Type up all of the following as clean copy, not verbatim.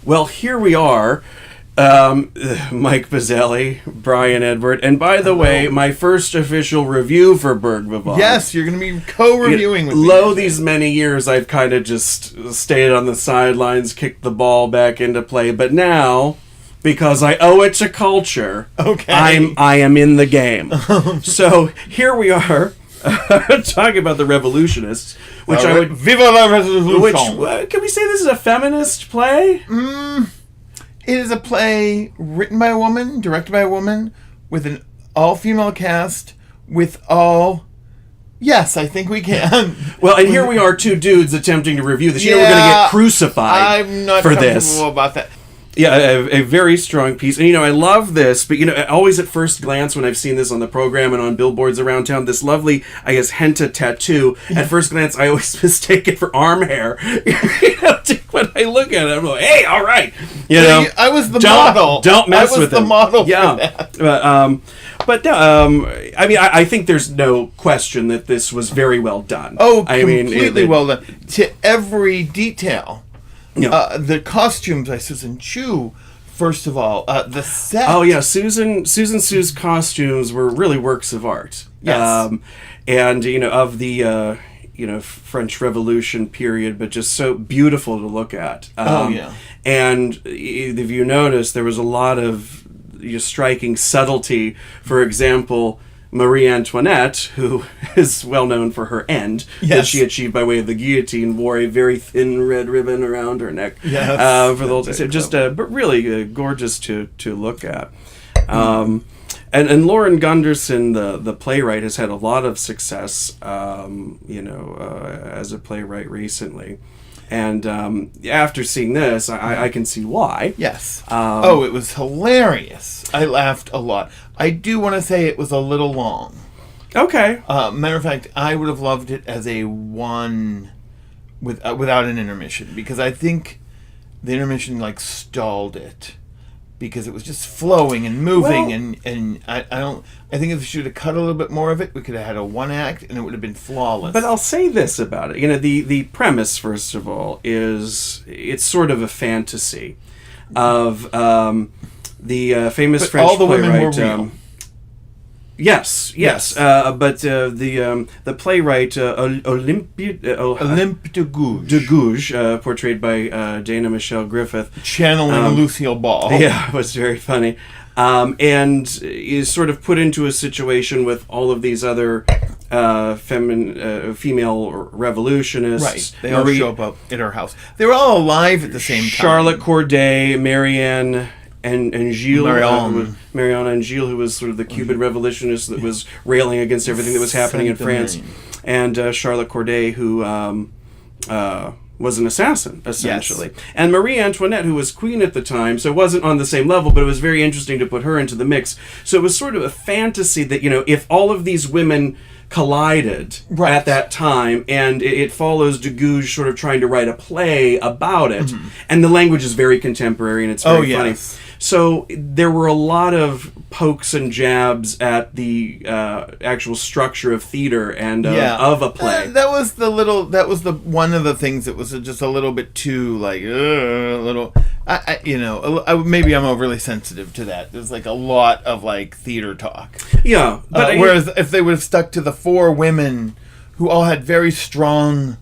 Well, here we are, Mike Bazzelli, Brian Edward, and by the way, my first official review for Burgh Vivant. Yes, you're going to be co-reviewing with me. Lo, these many years I've kind of just stayed on the sidelines, kicked the ball back into play, but now, because I owe it to culture, I am in the game. So here we are. Talking about the Revolutionists, which I would... Viva la Revolution! Can we say this is a feminist play? It is a play written by a woman, directed by a woman, with an all-female cast, with all... Yes, I think we can. Well, and here we are, two dudes attempting to review this. You know we're going to get crucified I'm not for this. About that. Yeah, a very strong piece. And, I love this, but, always at first glance when I've seen this on the program and on billboards around town, this lovely, I guess, henna tattoo, at first glance, I always mistake it for arm hair. When I look at it, I'm like, hey, all right. I was the model. Don't mess with it. I was the model for that. But I think there's no question that this was very well done. Oh, completely well done. To every detail. The costumes by Susan Chu, first of all, the set. Oh yeah, Susan Su's costumes were really works of art. Yes, and of the French Revolution period, but just so beautiful to look at. And if you notice, there was a lot of striking subtlety. For example, Marie Antoinette, who is well known for her end that she achieved by way of the guillotine, wore a very thin red ribbon around her neck. Yes, for the whole but really gorgeous to look at. And Lauren Gunderson, the playwright, has had a lot of success, as a playwright recently. And after seeing this, I can see why. Yes. It was hilarious. I laughed a lot. I do want to say it was a little long. Okay. Matter of fact, I would have loved it as a one without an intermission, because I think the intermission stalled it. Because it was just flowing and moving, and I think if we should have cut a little bit more of it, we could have had a one act, and it would have been flawless. But I'll say this about it: the premise, first of all, is it's sort of a fantasy of the famous French all the playwright. Women were real. Yes. But the playwright Olympe de Gouges, portrayed by Dana Michelle Griffith, channeling Lucille Ball. Yeah, it was very funny, and is sort of put into a situation with all of these other female revolutionists. Right, they all show up at her house. They were all alive at the same time. Charlotte Corday, Marianne. And Gilles, Marianne and Gilles, who was sort of the Cuban revolutionist that was railing against everything that was happening in France, and Charlotte Corday, who was an assassin, essentially. Yes. And Marie Antoinette, who was queen at the time, so it wasn't on the same level, but it was very interesting to put her into the mix. So it was sort of a fantasy that, if all of these women collided at that time, and it follows de Gouges sort of trying to write a play about it, and the language is very contemporary, and it's very funny. So there were a lot of pokes and jabs at the actual structure of theater and of a play. That was one of the things that was just a little bit too maybe I'm overly sensitive to that. There's a lot of theater talk. Yeah, but whereas if they would have stuck to the four women who all had very strong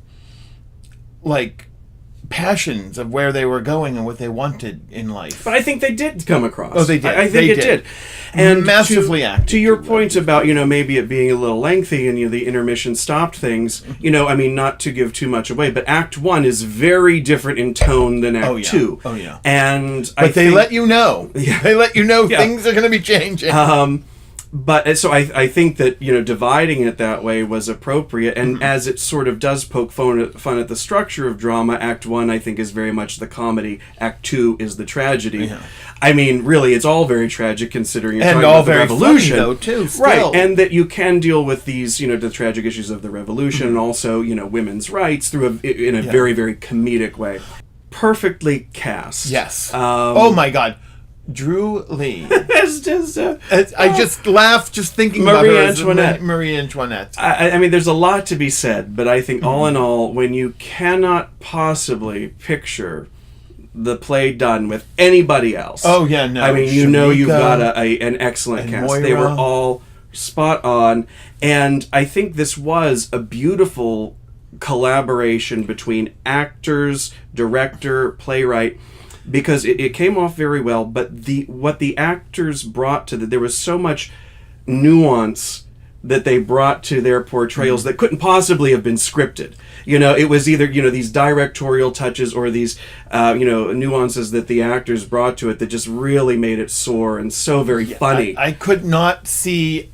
passions of where they were going and what they wanted in life. But I think they did come across. Oh, they did. I think it did. And massively active. To your point about, maybe it being a little lengthy and, the intermission stopped things, not to give too much away, but Act 1 is very different in tone than Act 2. Oh, yeah. And they let you know. Yeah. They let you know things are going to be changing. But so I think that, dividing it that way was appropriate. And as it sort of does poke fun at the structure of drama, Act 1, I think, is very much the comedy. Act 2 is the tragedy. Yeah. I mean, really, it's all very tragic considering you're talking about the revolution. Funny, though, too, still. Right, and that you can deal with these, the tragic issues of the revolution and also, women's rights in a very, very comedic way. Perfectly cast. Yes. Oh, my God. Drew Lee. It's just, I just laughed just thinking about her. Marie Antoinette. I mean, there's a lot to be said, but I think all in all, when you cannot possibly picture the play done with anybody else. Oh yeah, no. I mean, Shamika, you've got an excellent cast. Moira. They were all spot on, and I think this was a beautiful collaboration between actors, director, playwright, because it came off very well. But what the actors brought to there was so much nuance that they brought to their portrayals that couldn't possibly have been scripted. It was either, these directorial touches or these, nuances that the actors brought to it that just really made it soar and so very funny. I could not see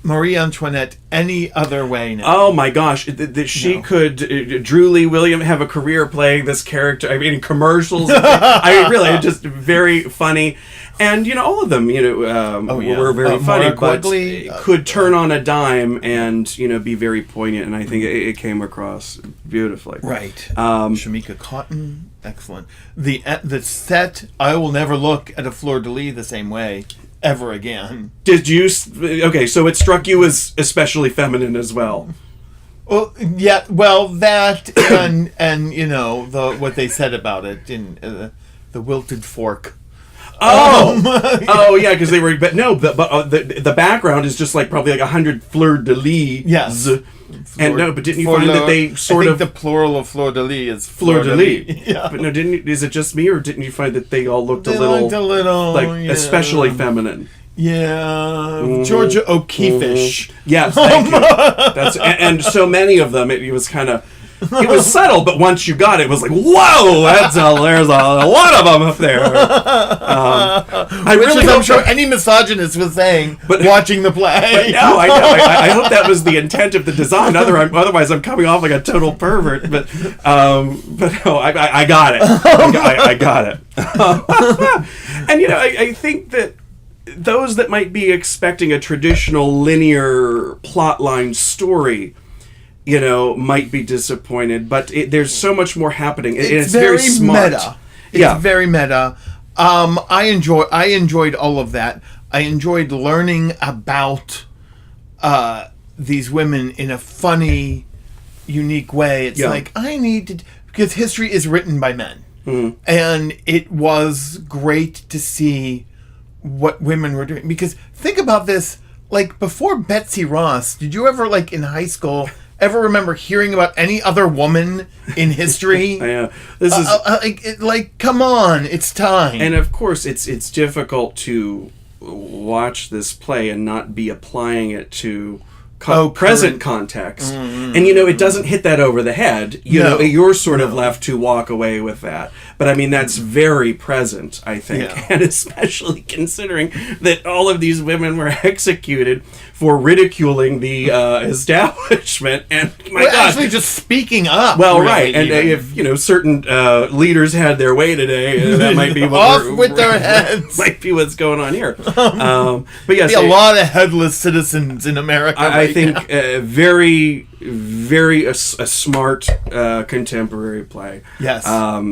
Marie Antoinette any other way now. Oh my gosh, that she could, Drew Lee Williams, have a career playing this character. I mean, in commercials. I mean, really, just very funny. And, all of them, were very funny, but Quigley, could turn on a dime and, be very poignant. And I think it came across beautifully. Right. Shamika Cotton, excellent. The set, I will never look at a fleur-de-lis the same way ever again. Did you... Okay, so it struck you as especially feminine as well. Well, yeah, that and what they said about it in the wilted fork. Oh, yeah, because they were... But no, the background is just probably 100 fleur-de-lis. Yes. And no, but didn't you find that they sort of... the plural of fleur-de-lis is fleur-de-lis. Yeah. But no, is it just me, or didn't you find that they all looked a little especially feminine? Yeah. Georgia O'Keeffe-ish. Yes, thank you. That's and so many of them, it was kind of... It was subtle, but once you got it, it was like, whoa, there's a lot of them up there. I'm sure any misogynist was saying, watching the play. But no, I know. I hope that was the intent of the design. Otherwise, I'm coming off like a total pervert. But no, I got it. I got it. And, I think that those that might be expecting a traditional linear plotline story, might be disappointed, but there's so much more happening. It's very smart. Meta. It's very meta. I enjoyed all of that. I enjoyed learning about these women in a funny, unique way. It's I need to... Because history is written by men. Mm. And it was great to see what women were doing. Because think about this, before Betsy Ross, did you ever, in high school... ever remember hearing about any other woman in history? I know. This is come on, it's time. And of course, it's difficult to watch this play and not be applying it to present context. Mm-hmm. And it doesn't hit that over the head. You're sort of left to walk away with that. But I mean, that's very present, I think, and especially considering that all of these women were executed for ridiculing the establishment, and God, actually just speaking up. Well, really, right, and if certain leaders had their way today, that might be off with their heads. Might be what's going on here. But yes, a lot of headless citizens in America. I think very, very a smart contemporary play. Yes,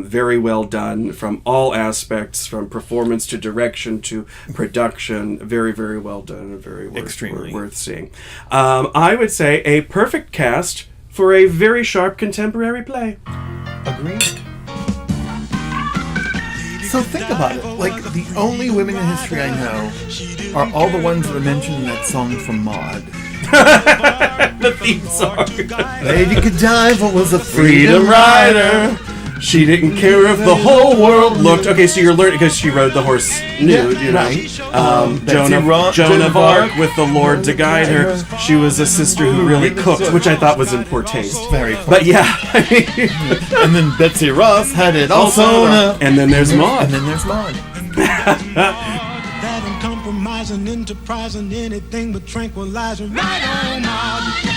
very well done from all aspects, from performance to direction to production. Very, very well done and very worth seeing. I would say a perfect cast for a very sharp contemporary play. Agreed. So think about it. The only women in history I know are all the ones that are mentioned in that song from Maude. The theme song. Lady Godiva was a freedom rider. She didn't care if the whole world looked. Okay, so you're learning because she rode the horse nude, right. Joan of Arc with the Lord to guide her. She was a sister who really cooked, which I thought was in poor taste. Very poor. But yeah. And then Betsy Ross had it also. And then there's Maude. That uncompromising, enterprising, anything but tranquilizing. Right on, Maude.